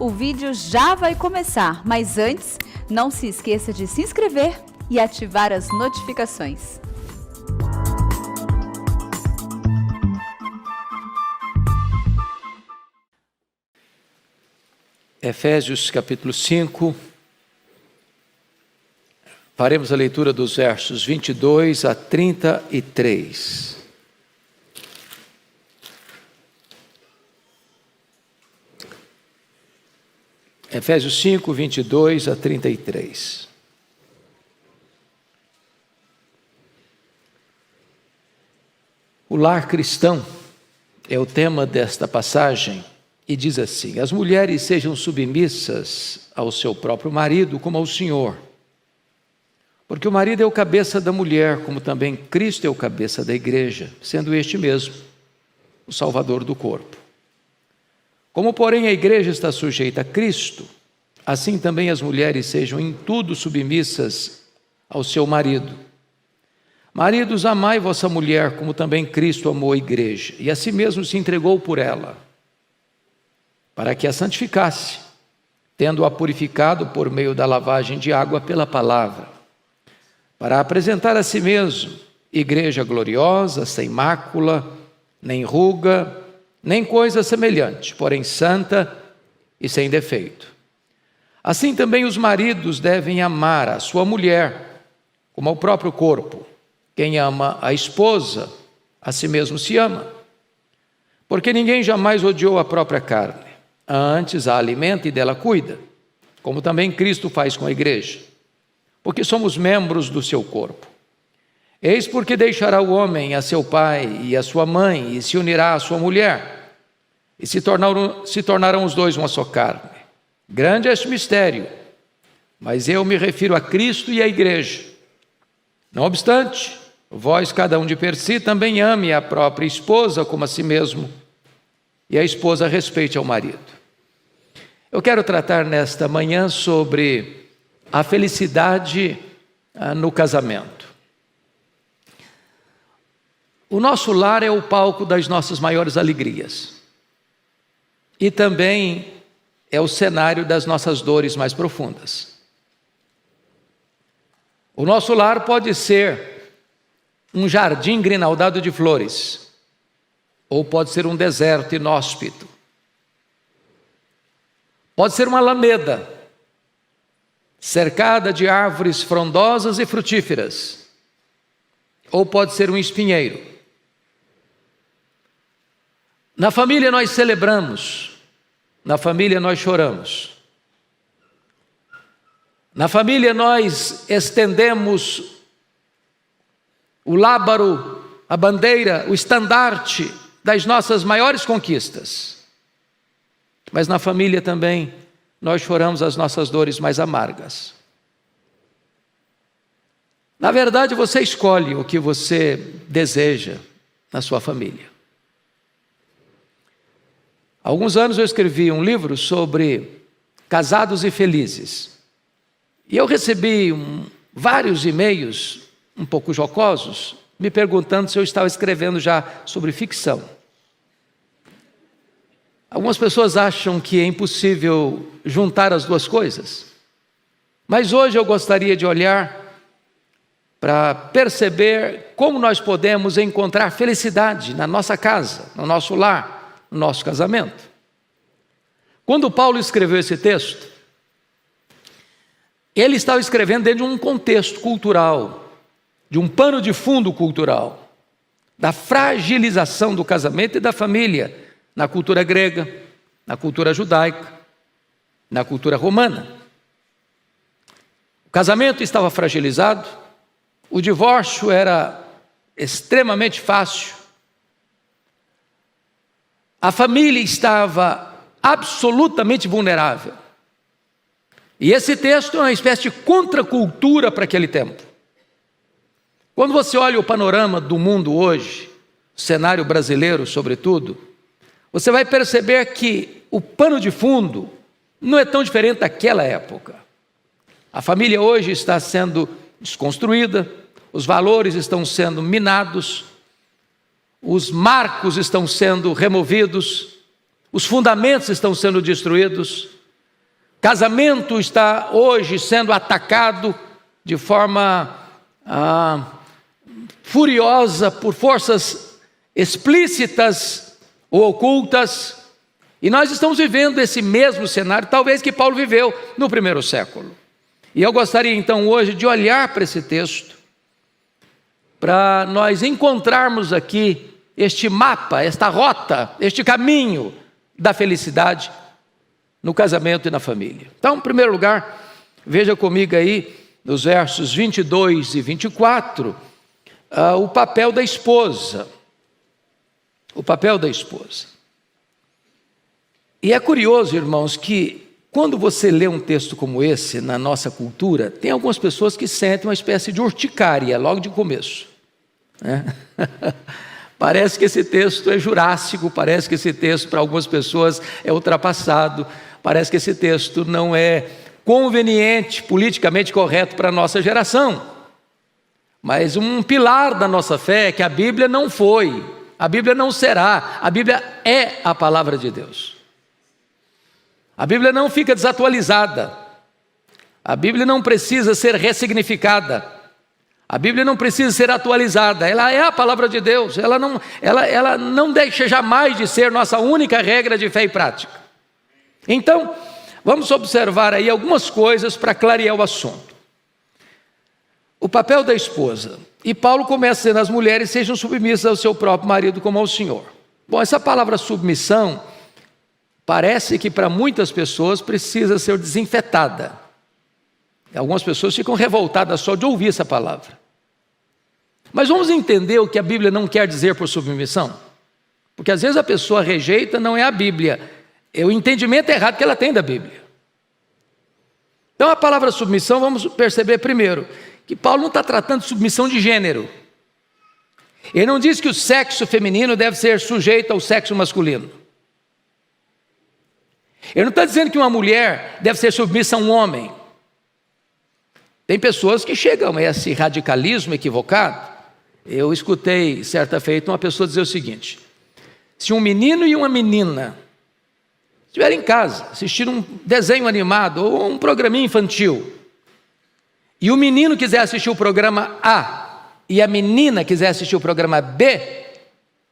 o vídeo já vai começar, mas antes, não se esqueça de se inscrever e ativar as notificações. Efésios capítulo 5, faremos a leitura dos versos 22 a 33. Efésios 5, 22 a 33. O lar cristão é o tema desta passagem e diz assim: as mulheres sejam submissas ao seu próprio marido como ao Senhor. Porque o marido é o cabeça da mulher, como também Cristo é o cabeça da igreja, sendo este mesmo o Salvador do corpo. Como, porém, a igreja está sujeita a Cristo, assim também as mulheres sejam em tudo submissas ao seu marido. Maridos, amai vossa mulher, como também Cristo amou a igreja, e a si mesmo se entregou por ela, para que a santificasse, tendo-a purificado por meio da lavagem de água pela palavra, para apresentar a si mesmo igreja gloriosa, sem mácula, nem ruga, nem coisa semelhante, porém santa e sem defeito. Assim também os maridos devem amar a sua mulher como ao próprio corpo. Quem ama a esposa, a si mesmo se ama. Porque ninguém jamais odiou a própria carne, antes a alimenta e dela cuida, como também Cristo faz com a igreja, porque somos membros do seu corpo. Eis porque deixará o homem a seu pai e a sua mãe, e se unirá à sua mulher, e se tornarão os dois uma só carne. Grande é este mistério, mas eu me refiro a Cristo e à igreja. Não obstante, vós, cada um de per si, também ame a própria esposa como a si mesmo, e a esposa respeite ao marido. Eu quero tratar nesta manhã sobre a felicidade no casamento. O nosso lar é o palco das nossas maiores alegrias e também é o cenário das nossas dores mais profundas. O nosso lar pode ser um jardim grinaldado de flores, ou pode ser um deserto inóspito. Pode ser uma alameda, cercada de árvores frondosas e frutíferas, ou pode ser um espinheiro. Na família nós celebramos, na família nós choramos. Na família nós estendemos o lábaro, a bandeira, o estandarte das nossas maiores conquistas. Mas na família também nós choramos as nossas dores mais amargas. Na verdade, você escolhe o que você deseja na sua família. Há alguns anos eu escrevi um livro sobre casados e felizes. E eu recebi vários e-mails, um pouco jocosos, me perguntando se eu estava escrevendo já sobre ficção. Algumas pessoas acham que é impossível juntar as duas coisas. Mas hoje eu gostaria de olhar para perceber como nós podemos encontrar felicidade na nossa casa, no nosso lar, no nosso casamento. Quando Paulo escreveu esse texto, ele estava escrevendo dentro de um contexto cultural, de um pano de fundo cultural, da fragilização do casamento e da família, na cultura grega, na cultura judaica, na cultura romana. O casamento estava fragilizado, o divórcio era extremamente fácil, a família estava absolutamente vulnerável. E esse texto é uma espécie de contracultura para aquele tempo. Quando você olha o panorama do mundo hoje, o cenário brasileiro sobretudo, você vai perceber que o pano de fundo não é tão diferente daquela época. A família hoje está sendo desconstruída, os valores estão sendo minados, os marcos estão sendo removidos, os fundamentos estão sendo destruídos, casamento está hoje sendo atacado de forma furiosa por forças explícitas ou ocultas, e nós estamos vivendo esse mesmo cenário, talvez que Paulo viveu no primeiro século. E eu gostaria então hoje de olhar para esse texto, para nós encontrarmos aqui este mapa, esta rota, este caminho da felicidade no casamento e na família. Então, em primeiro lugar, veja comigo aí, nos versos 22 e 24, o papel da esposa. O papel da esposa. E é curioso, irmãos, que quando você lê um texto como esse, na nossa cultura, tem algumas pessoas que sentem uma espécie de urticária logo de começo, né? Parece que esse texto é jurássico, parece que esse texto para algumas pessoas é ultrapassado, parece que esse texto não é conveniente, politicamente correto para a nossa geração. Mas um pilar da nossa fé é que a Bíblia não foi, a Bíblia não será, a Bíblia é a palavra de Deus. A Bíblia não fica desatualizada, a Bíblia não precisa ser ressignificada, a Bíblia não precisa ser atualizada, ela é a palavra de Deus, ela não deixa jamais de ser nossa única regra de fé e prática. Então, vamos observar aí algumas coisas para clarear o assunto. O papel da esposa. E Paulo começa dizendo: as mulheres sejam submissas ao seu próprio marido como ao Senhor. Bom, essa palavra submissão parece que para muitas pessoas precisa ser desinfetada. Algumas pessoas ficam revoltadas só de ouvir essa palavra. Mas vamos entender o que a Bíblia não quer dizer por submissão? Porque às vezes a pessoa rejeita, não é a Bíblia, é o entendimento errado que ela tem da Bíblia. Então a palavra submissão, vamos perceber primeiro, que Paulo não está tratando de submissão de gênero. Ele não diz que o sexo feminino deve ser sujeito ao sexo masculino. Ele não está dizendo que uma mulher deve ser submissa a um homem. Tem pessoas que chegam a esse radicalismo equivocado. Eu escutei certa feita uma pessoa dizer o seguinte: se um menino e uma menina estiverem em casa, assistindo um desenho animado ou um programinha infantil, e o menino quiser assistir o programa A e a menina quiser assistir o programa B,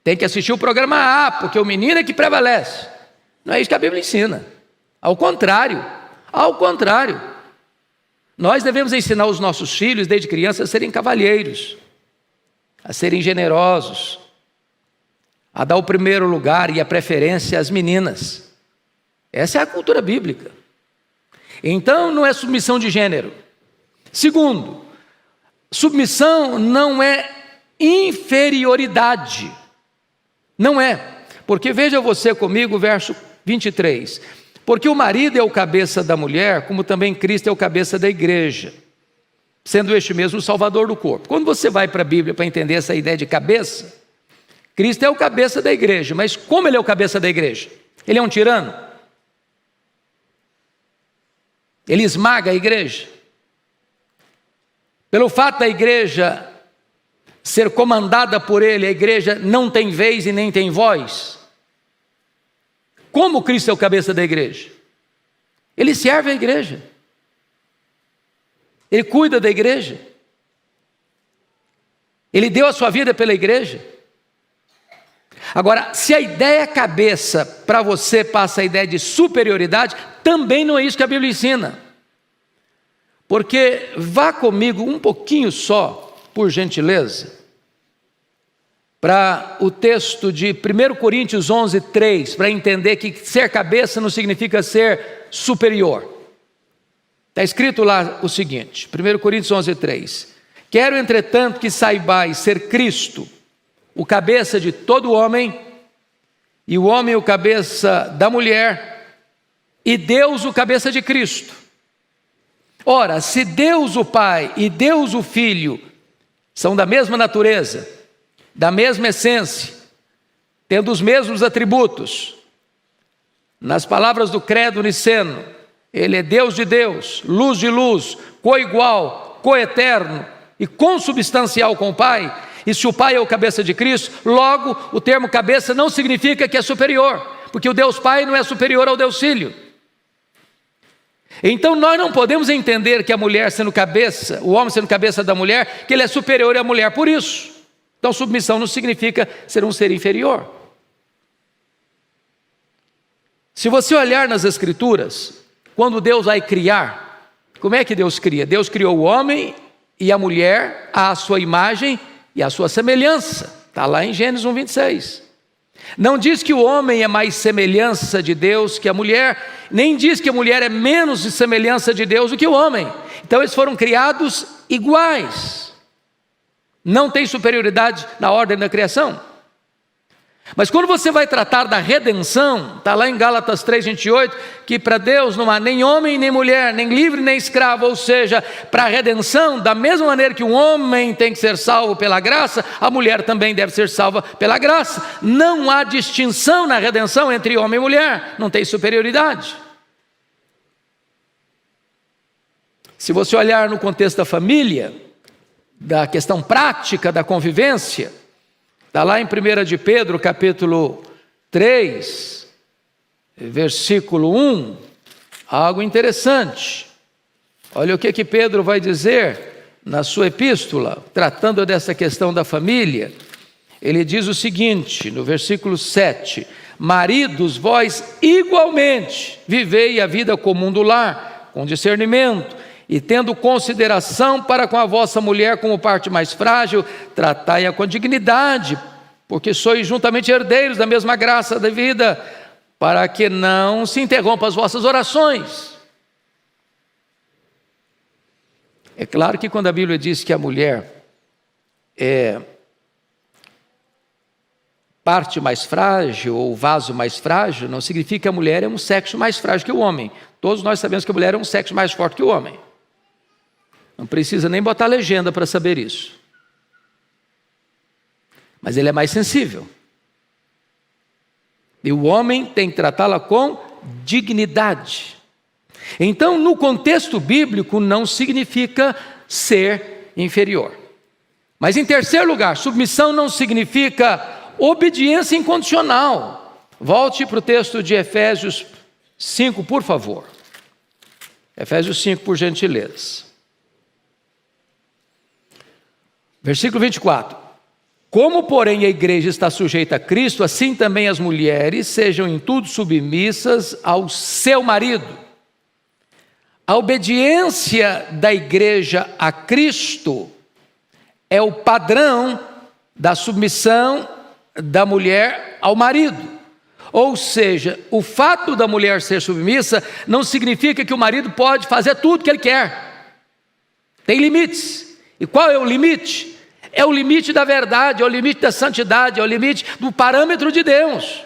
tem que assistir o programa A, porque o menino é que prevalece. Não é isso que a Bíblia ensina. Ao contrário, nós devemos ensinar os nossos filhos desde criança a serem cavalheiros, a serem generosos, a dar o primeiro lugar e a preferência às meninas. Essa é a cultura bíblica. Então não é submissão de gênero. Segundo, submissão não é inferioridade. Não é. Porque veja você comigo o verso 23. Porque o marido é o cabeça da mulher, como também Cristo é o cabeça da igreja, sendo este mesmo o salvador do corpo. Quando você vai para a Bíblia para entender essa ideia de cabeça, Cristo é o cabeça da igreja. Mas como ele é o cabeça da igreja? Ele é um tirano? Ele esmaga a igreja? Pelo fato da igreja ser comandada por ele, a igreja não tem vez e nem tem voz? Como Cristo é o cabeça da igreja? Ele serve a igreja. Ele cuida da igreja. Ele deu a sua vida pela igreja. Agora, se a ideia cabeça para você passa a ideia de superioridade, também não é isso que a Bíblia ensina. Porque vá comigo um pouquinho só, por gentileza, para o texto de 1 Coríntios 11, 3, para entender que ser cabeça não significa ser superior. Está escrito lá o seguinte, 1 Coríntios 11, 3. Quero, entretanto, que saibais ser Cristo o cabeça de todo homem, e o homem o cabeça da mulher, e Deus o cabeça de Cristo. Ora, se Deus o Pai e Deus o Filho são da mesma natureza, da mesma essência, tendo os mesmos atributos, nas palavras do credo niceno, ele é Deus de Deus, luz de luz, coigual, coeterno e consubstancial com o Pai. E se o Pai é o cabeça de Cristo, logo o termo cabeça não significa que é superior, porque o Deus Pai não é superior ao Deus Filho. Então nós não podemos entender que a mulher sendo cabeça, o homem sendo cabeça da mulher, que ele é superior à mulher por isso. Então submissão não significa ser um ser inferior. Se você olhar nas Escrituras, quando Deus vai criar, como é que Deus cria? Deus criou o homem e a mulher à sua imagem e à sua semelhança. Está lá em Gênesis 1:26. Não diz que o homem é mais semelhança de Deus que a mulher, nem diz que a mulher é menos de semelhança de Deus do que o homem. Então eles foram criados iguais. Não tem superioridade na ordem da criação. Mas quando você vai tratar da redenção, está lá em Gálatas 3:28, que para Deus não há nem homem nem mulher, nem livre nem escravo, ou seja, para a redenção, da mesma maneira que um homem tem que ser salvo pela graça, a mulher também deve ser salva pela graça. Não há distinção na redenção entre homem e mulher, não tem superioridade. Se você olhar no contexto da família, da questão prática da convivência, está lá em 1 de Pedro, capítulo 3, versículo 1, algo interessante. Olha o que Pedro vai dizer na sua epístola, tratando dessa questão da família. Ele diz o seguinte, no versículo 7, maridos, vós igualmente vivei a vida comum do lar, com discernimento, e tendo consideração para com a vossa mulher como parte mais frágil, tratai-a com dignidade, porque sois juntamente herdeiros da mesma graça da vida, para que não se interrompam as vossas orações. É claro que quando a Bíblia diz que a mulher é parte mais frágil ou vaso mais frágil, não significa que a mulher é um sexo mais frágil que o homem. Todos nós sabemos que a mulher é um sexo mais forte que o homem. Não precisa nem botar legenda para saber isso. Mas ele é mais sensível. E o homem tem que tratá-la com dignidade. Então, no contexto bíblico, não significa ser inferior. Mas, em terceiro lugar, submissão não significa obediência incondicional. Volte para o texto de Efésios 5, por favor. Efésios 5, por gentileza. Versículo 24. Como, porém, a igreja está sujeita a Cristo, assim também as mulheres sejam em tudo submissas ao seu marido. A obediência da igreja a Cristo é o padrão da submissão da mulher ao marido. Ou seja, o fato da mulher ser submissa não significa que o marido pode fazer tudo que ele quer. Tem limites. E qual é o limite? É o limite da verdade, é o limite da santidade, é o limite do parâmetro de Deus.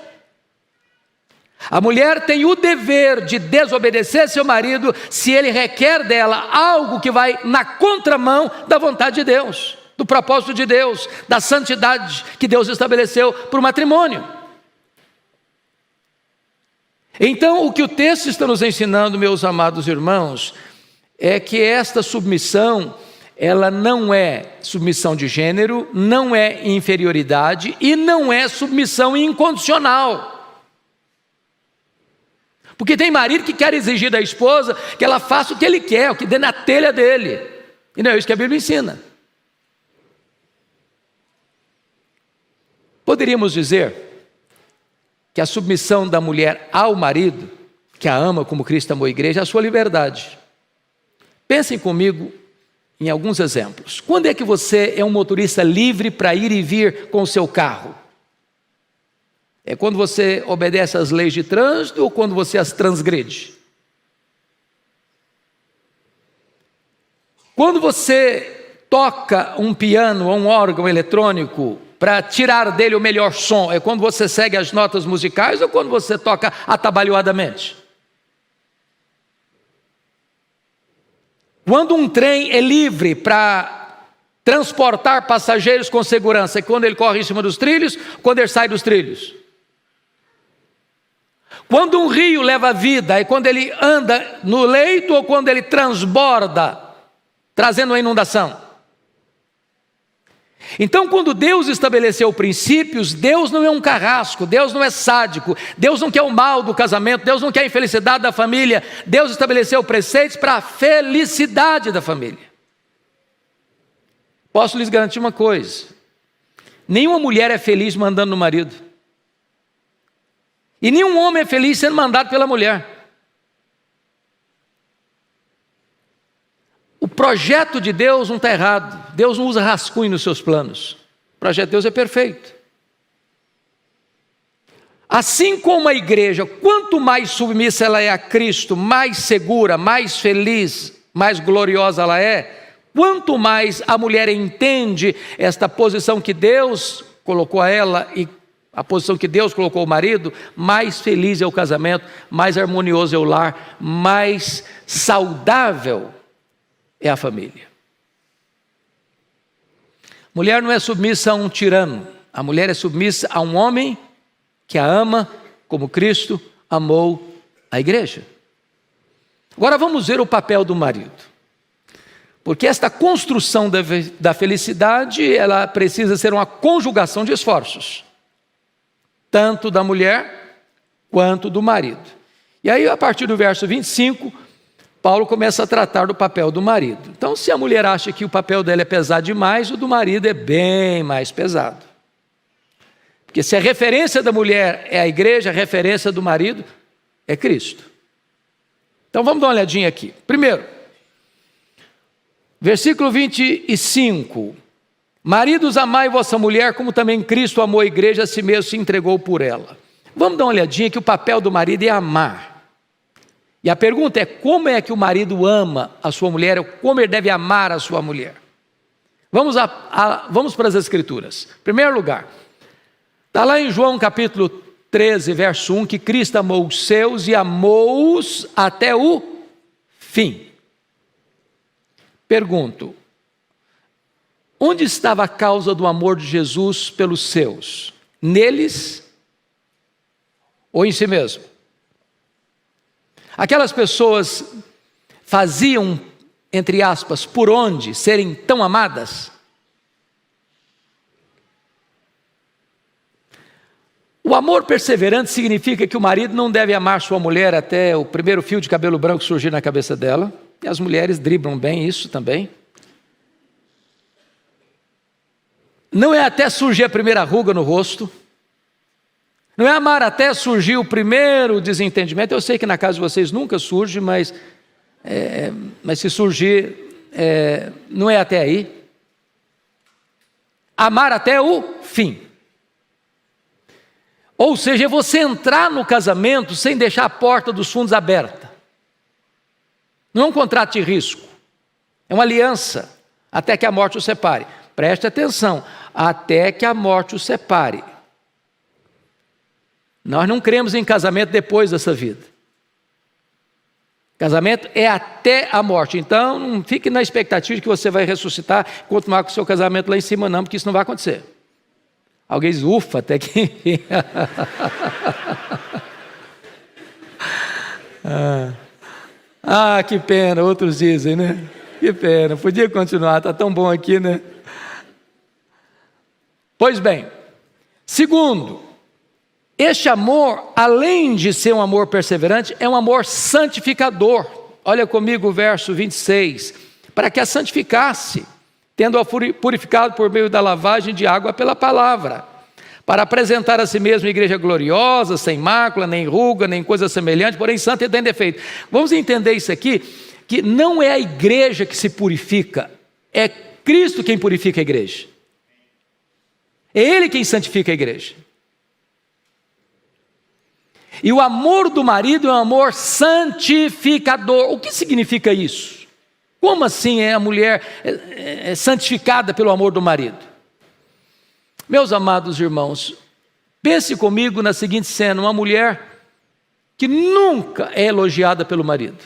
A mulher tem o dever de desobedecer seu marido se ele requer dela algo que vai na contramão da vontade de Deus, do propósito de Deus, da santidade que Deus estabeleceu para o matrimônio. Então, o que o texto está nos ensinando, meus amados irmãos, é que esta submissão, ela não é submissão de gênero, não é inferioridade e não é submissão incondicional. Porque tem marido que quer exigir da esposa que ela faça o que ele quer, o que dê na telha dele. E não é isso que a Bíblia ensina. Poderíamos dizer que a submissão da mulher ao marido, que a ama como Cristo amou a igreja, é a sua liberdade. Pensem comigo em alguns exemplos. Quando é que você é um motorista livre para ir e vir com o seu carro? É quando você obedece às leis de trânsito ou quando você as transgride? Quando você toca um piano ou um órgão eletrônico para tirar dele o melhor som, é quando você segue as notas musicais ou quando você toca atabalhoadamente? Quando um trem é livre para transportar passageiros com segurança, é quando ele corre em cima dos trilhos, quando ele sai dos trilhos. Quando um rio leva vida, é quando ele anda no leito ou quando ele transborda, trazendo a inundação. Então, quando Deus estabeleceu princípios, Deus não é um carrasco, Deus não é sádico, Deus não quer o mal do casamento, Deus não quer a infelicidade da família. Deus estabeleceu preceitos para a felicidade da família. Posso lhes garantir uma coisa: nenhuma mulher é feliz mandando no marido, e nenhum homem é feliz sendo mandado pela mulher. O projeto de Deus não está errado. Deus não usa rascunho nos seus planos. O projeto de Deus é perfeito. Assim como a igreja, quanto mais submissa ela é a Cristo, mais segura, mais feliz, mais gloriosa ela é. Quanto mais a mulher entende esta posição que Deus colocou a ela e a posição que Deus colocou o marido, mais feliz é o casamento, mais harmonioso é o lar, mais saudável é a família. Mulher não é submissa a um tirano. A mulher é submissa a um homem que a ama como Cristo amou a igreja. Agora vamos ver o papel do marido. Porque esta construção da felicidade, ela precisa ser uma conjugação de esforços. Tanto da mulher quanto do marido. E aí, a partir do verso 25... Paulo começa a tratar do papel do marido. Então, se a mulher acha que o papel dela é pesado demais, o do marido é bem mais pesado. Porque se a referência da mulher é a igreja, a referência do marido é Cristo. Então, vamos dar uma olhadinha aqui. Primeiro, versículo 25. Maridos, amai vossa mulher, como também Cristo amou a igreja, a si mesmo se entregou por ela. Vamos dar uma olhadinha que o papel do marido é amar. E a pergunta é: como é que o marido ama a sua mulher, ou como ele deve amar a sua mulher? Vamos para as Escrituras. Em primeiro lugar, está lá em João capítulo 13, verso 1, que Cristo amou os seus e amou-os até o fim. Pergunto: onde estava a causa do amor de Jesus pelos seus? Neles ou em si mesmo? Aquelas pessoas faziam, entre aspas, por onde serem tão amadas? O amor perseverante significa que o marido não deve amar sua mulher até o primeiro fio de cabelo branco surgir na cabeça dela, e as mulheres driblam bem isso também. Não é até surgir a primeira ruga no rosto. Não é amar até surgir o primeiro desentendimento. Eu sei que na casa de vocês nunca surge, mas se surgir, não é até aí. Amar até o fim. Ou seja, é você entrar no casamento sem deixar a porta dos fundos aberta. Não é um contrato de risco. É uma aliança, até que a morte os separe. Preste atenção, até que a morte os separe. Nós não cremos em casamento depois dessa vida. Casamento é até a morte. Então, não fique na expectativa de que você vai ressuscitar e continuar com o seu casamento lá em cima, não, porque isso não vai acontecer. Alguém diz: ufa, até que... que pena, outros dizem, né? Que pena, podia continuar, está tão bom aqui, né? Pois bem, segundo, este amor, além de ser um amor perseverante, é um amor santificador. Olha comigo o verso 26. Para que a santificasse, tendo-a purificado por meio da lavagem de água pela palavra, para apresentar a si mesmo igreja gloriosa, sem mácula, nem ruga, nem coisa semelhante, porém santa e sem defeito. Vamos entender isso aqui, que não é a igreja que se purifica, é Cristo quem purifica a igreja. É Ele quem santifica a igreja. E o amor do marido é um amor santificador. O que significa isso? Como assim a mulher é santificada pelo amor do marido? Meus amados irmãos, pense comigo na seguinte cena: uma mulher que nunca é elogiada pelo marido,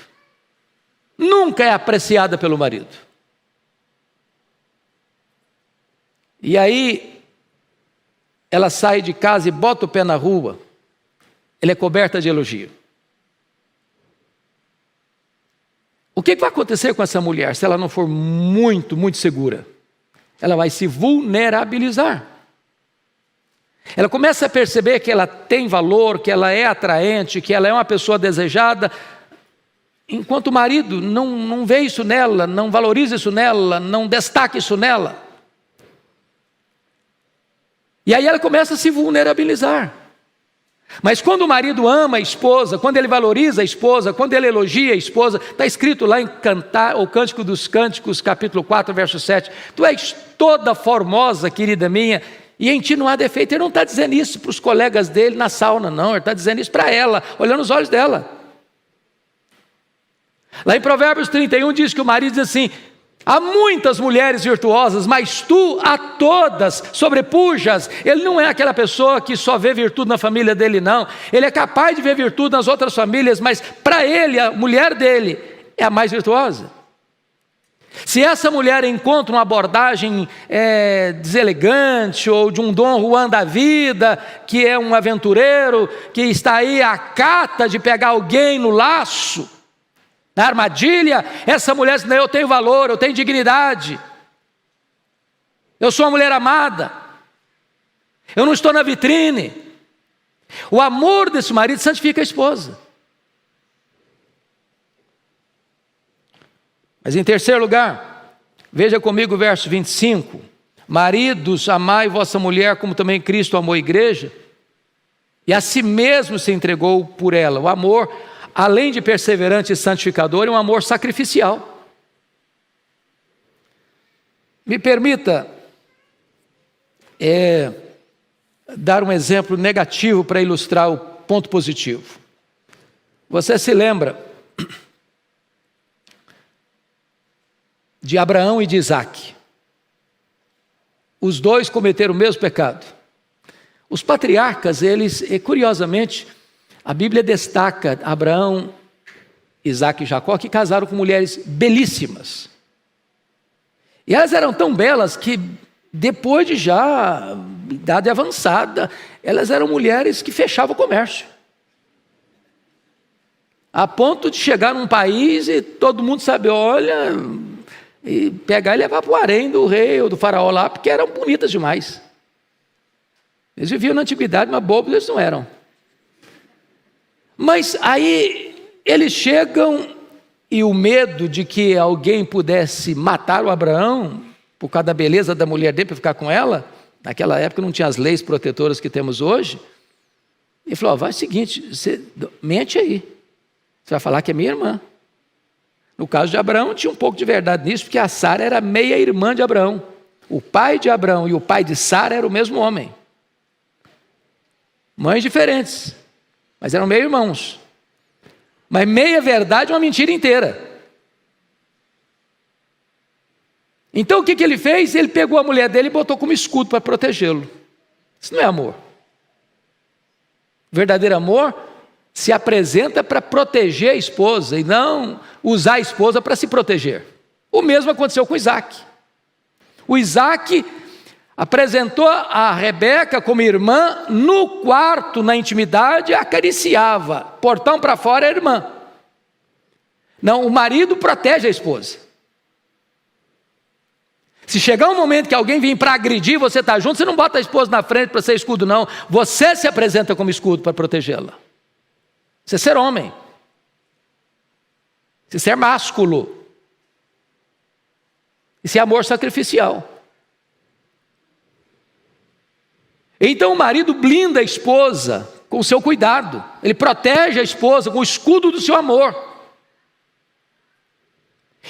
nunca é apreciada pelo marido. E aí, ela sai de casa e bota o pé na rua, ela é coberta de elogio. O que vai acontecer com essa mulher se ela não for muito, muito segura? ela vai se vulnerabilizar. Ela começa a perceber que ela tem valor, que ela é atraente, que ela é uma pessoa desejada, enquanto o marido não vê isso nela, não valoriza isso nela, não destaca isso nela. E aí ela começa a se vulnerabilizar. Mas quando o marido ama a esposa, quando ele valoriza a esposa, quando ele elogia a esposa, está escrito lá em o Cântico dos Cânticos, capítulo 4, verso 7, tu és toda formosa, querida minha, e em ti não há defeito. Ele não está dizendo isso para os colegas dele na sauna, não, ele está dizendo isso para ela, olhando os olhos dela. Lá em Provérbios 31 diz que o marido diz assim: há muitas mulheres virtuosas, mas tu a todas sobrepujas. Ele não é aquela pessoa que só vê virtude na família dele, não. Ele é capaz de ver virtude nas outras famílias, mas para ele, a mulher dele é a mais virtuosa. Se essa mulher encontra uma abordagem deselegante, ou de um Dom Juan da vida, que é um aventureiro, que está aí à cata de pegar alguém no laço, na armadilha, essa mulher diz: não, eu tenho valor, eu tenho dignidade, eu sou uma mulher amada, eu não estou na vitrine. O amor desse marido santifica a esposa. Mas em terceiro lugar, veja comigo o verso 25: maridos, amai vossa mulher como também Cristo amou a igreja e a si mesmo se entregou por ela. O amor, além de perseverante e santificador, é um amor sacrificial. Me permita dar um exemplo negativo para ilustrar o ponto positivo. Você se lembra de Abraão e de Isaque? Os dois cometeram o mesmo pecado. Os patriarcas, eles, curiosamente, a Bíblia destaca Abraão, Isaque e Jacó, que casaram com mulheres belíssimas. E elas eram tão belas que, depois de já idade avançada, elas eram mulheres que fechavam o comércio. A ponto de chegar num país e todo mundo sabe, olha, e pegar e levar para o harém do rei ou do faraó lá, porque eram bonitas demais. Eles viviam na antiguidade, mas bobos eles não eram. Mas aí eles chegam, e o medo de que alguém pudesse matar o Abraão por causa da beleza da mulher dele para ficar com ela, naquela época não tinha as leis protetoras que temos hoje. Ele falou: vai, é o seguinte, você mente aí, você vai falar que é minha irmã. No caso de Abraão tinha um pouco de verdade nisso, porque a Sara era meia-irmã de Abraão. O pai de Abraão e o pai de Sara eram o mesmo homem. Mães diferentes, mas eram meio-irmãos. Mas meia verdade é uma mentira inteira. Então o que ele fez? Ele pegou a mulher dele e botou como escudo para protegê-lo. Isso não é amor. Verdadeiro amor se apresenta para proteger a esposa e não usar a esposa para se proteger. O mesmo aconteceu com Isaque. O Isaque apresentou a Rebeca como irmã, no quarto, na intimidade, acariciava, portão para fora é irmã. Não, o marido protege a esposa. Se chegar um momento que alguém vir para agredir, você está junto, você não bota a esposa na frente para ser escudo, não. Você se apresenta como escudo para protegê-la. Você ser homem, você ser másculo, isso é amor sacrificial. Então o marido blinda a esposa com o seu cuidado, ele protege a esposa com o escudo do seu amor.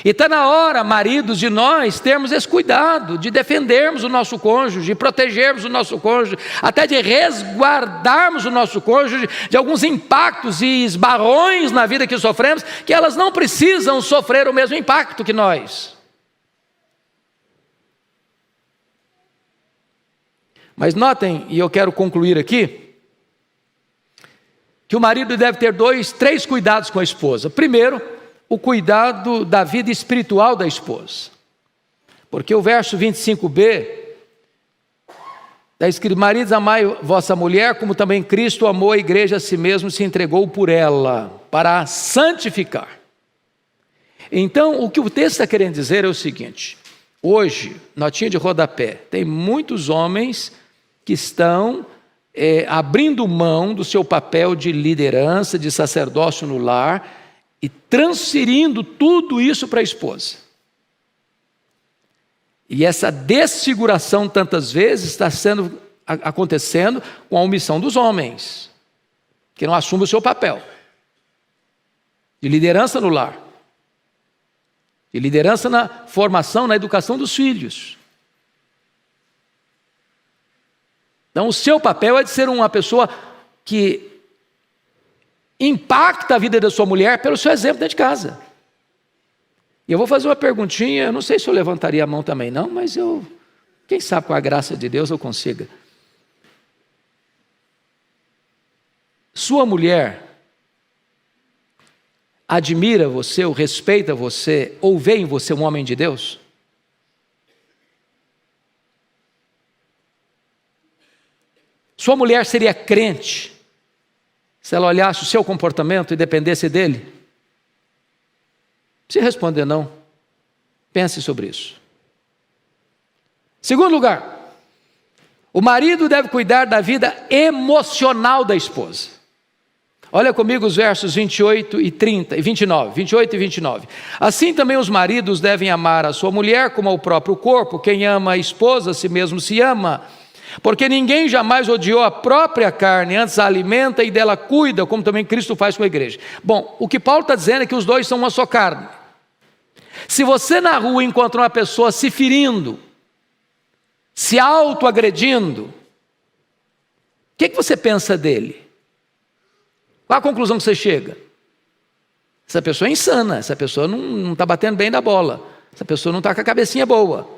E está na hora, maridos, de nós termos esse cuidado, de defendermos o nosso cônjuge, de protegermos o nosso cônjuge, até de resguardarmos o nosso cônjuge de alguns impactos e esbarrões na vida que sofremos, que elas não precisam sofrer o mesmo impacto que nós. Mas notem, e eu quero concluir aqui, que o marido deve ter 3 cuidados com a esposa. Primeiro, o cuidado da vida espiritual da esposa. Porque o verso 25b está escrito: maridos, amai vossa mulher, como também Cristo amou a igreja a si mesmo, se entregou por ela, para a santificar. Então, o que o texto está querendo dizer é o seguinte: hoje, notinha de rodapé, tem muitos homens que estão abrindo mão do seu papel de liderança, de sacerdócio no lar e transferindo tudo isso para a esposa. E essa desfiguração tantas vezes está acontecendo com a omissão dos homens, que não assumem o seu papel de liderança no lar, de liderança na formação, na educação dos filhos. Então, o seu papel é de ser uma pessoa que impacta a vida da sua mulher pelo seu exemplo dentro de casa. E eu vou fazer uma perguntinha, eu não sei se eu levantaria a mão também não, mas quem sabe com a graça de Deus eu consiga. Sua mulher admira você, ou respeita você, ou vê em você um homem de Deus? Sua mulher seria crente se ela olhasse o seu comportamento e dependesse dele? Não precisa responder não. Pense sobre isso. Segundo lugar, o marido deve cuidar da vida emocional da esposa. Olha comigo os versos 28 e 30 e 29, 28 e 29. Assim também os maridos devem amar a sua mulher como ao próprio corpo. Quem ama a esposa, a si mesmo se ama. Porque ninguém jamais odiou a própria carne, antes a alimenta e dela cuida, como também Cristo faz com a igreja. Bom, o que Paulo está dizendo é que os dois são uma só carne. Se você na rua encontra uma pessoa se ferindo, se autoagredindo, o que você pensa dele? Qual a conclusão que você chega? Essa pessoa é insana, essa pessoa não está batendo bem da bola, essa pessoa não está com a cabecinha boa.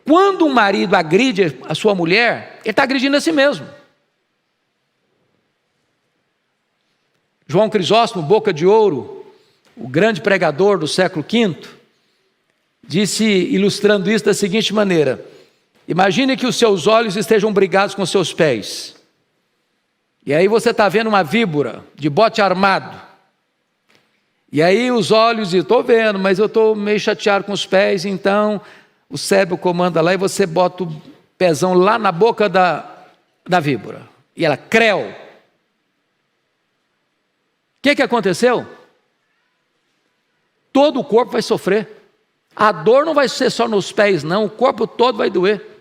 Quando um marido agride a sua mulher, ele está agredindo a si mesmo. João Crisóstomo, Boca de Ouro, o grande pregador do século V, disse, ilustrando isso da seguinte maneira: imagine que os seus olhos estejam brigados com seus pés. E aí você está vendo uma víbora de bote armado. E aí os olhos dizem, estou vendo, mas eu estou meio chateado com os pés, então o cérebro comanda lá e você bota o pezão lá na boca da víbora. E ela creu. O que aconteceu? Todo o corpo vai sofrer. A dor não vai ser só nos pés, não. O corpo todo vai doer.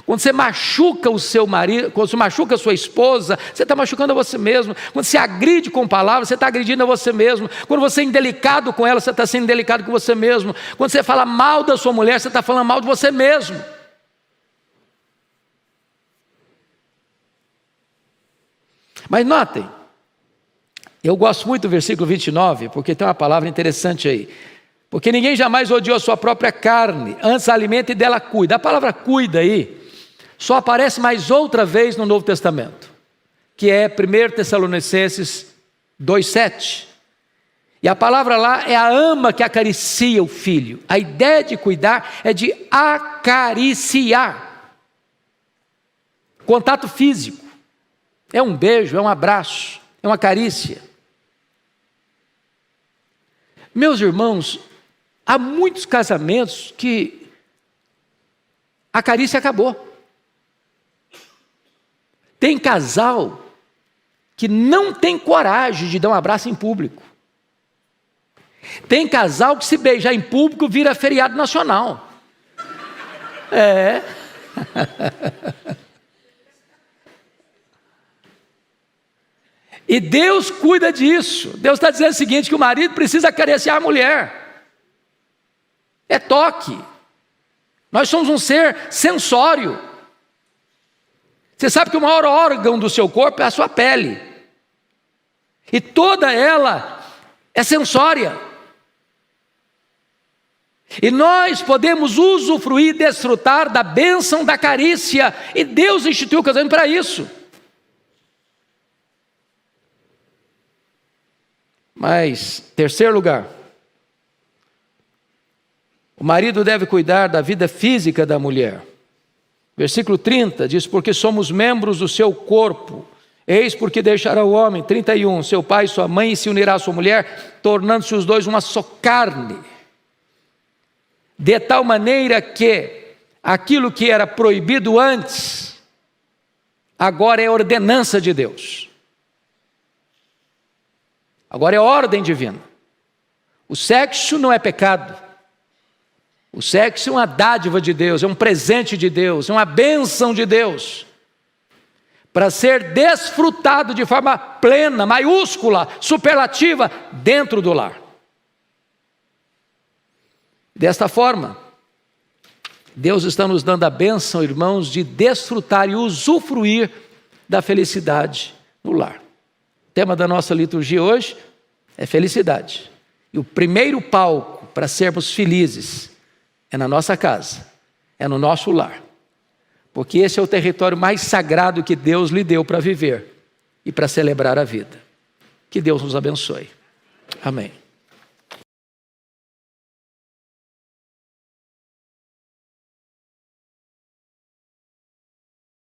Quando você machuca o seu marido, quando você machuca a sua esposa, você está machucando a você mesmo. Quando você agride com palavras, você está agredindo a você mesmo. Quando você é indelicado com ela, você está sendo indelicado com você mesmo. Quando você fala mal da sua mulher, você está falando mal de você mesmo. Mas notem, eu gosto muito do versículo 29, porque tem uma palavra interessante aí. Porque ninguém jamais odiou a sua própria carne, antes a alimenta e dela cuida. A palavra cuida aí só aparece mais outra vez no Novo Testamento, que é 1 Tessalonicenses 2,7. E a palavra lá é a ama que acaricia o filho. A ideia de cuidar é de acariciar. Contato físico. É um beijo, é um abraço, é uma carícia. Meus irmãos, há muitos casamentos que a carícia acabou. Tem casal que não tem coragem de dar um abraço em público. Tem casal que se beijar em público vira feriado nacional. É. E Deus cuida disso. Deus está dizendo o seguinte, que o marido precisa acariciar a mulher. É toque. Nós somos um ser sensório. Você sabe que o maior órgão do seu corpo é a sua pele. E toda ela é sensória. E nós podemos usufruir, desfrutar da bênção da carícia. E Deus instituiu o casamento para isso. Mas, terceiro lugar, o marido deve cuidar da vida física da mulher. Versículo 30 diz, porque somos membros do seu corpo. Eis porque deixará o homem, 31, seu pai e sua mãe, e se unirá à sua mulher, tornando-se os dois uma só carne. de tal maneira que aquilo que era proibido antes, agora é ordenança de Deus. Agora é ordem divina. O sexo não é pecado. O sexo é uma dádiva de Deus, é um presente de Deus, é uma bênção de Deus, para ser desfrutado de forma plena, maiúscula, superlativa, dentro do lar. Desta forma, Deus está nos dando a bênção, irmãos, de desfrutar e usufruir da felicidade no lar. O tema da nossa liturgia hoje é felicidade. E o primeiro palco para sermos felizes é na nossa casa, é no nosso lar. Porque esse é o território mais sagrado que Deus lhe deu para viver e para celebrar a vida. Que Deus nos abençoe. Amém.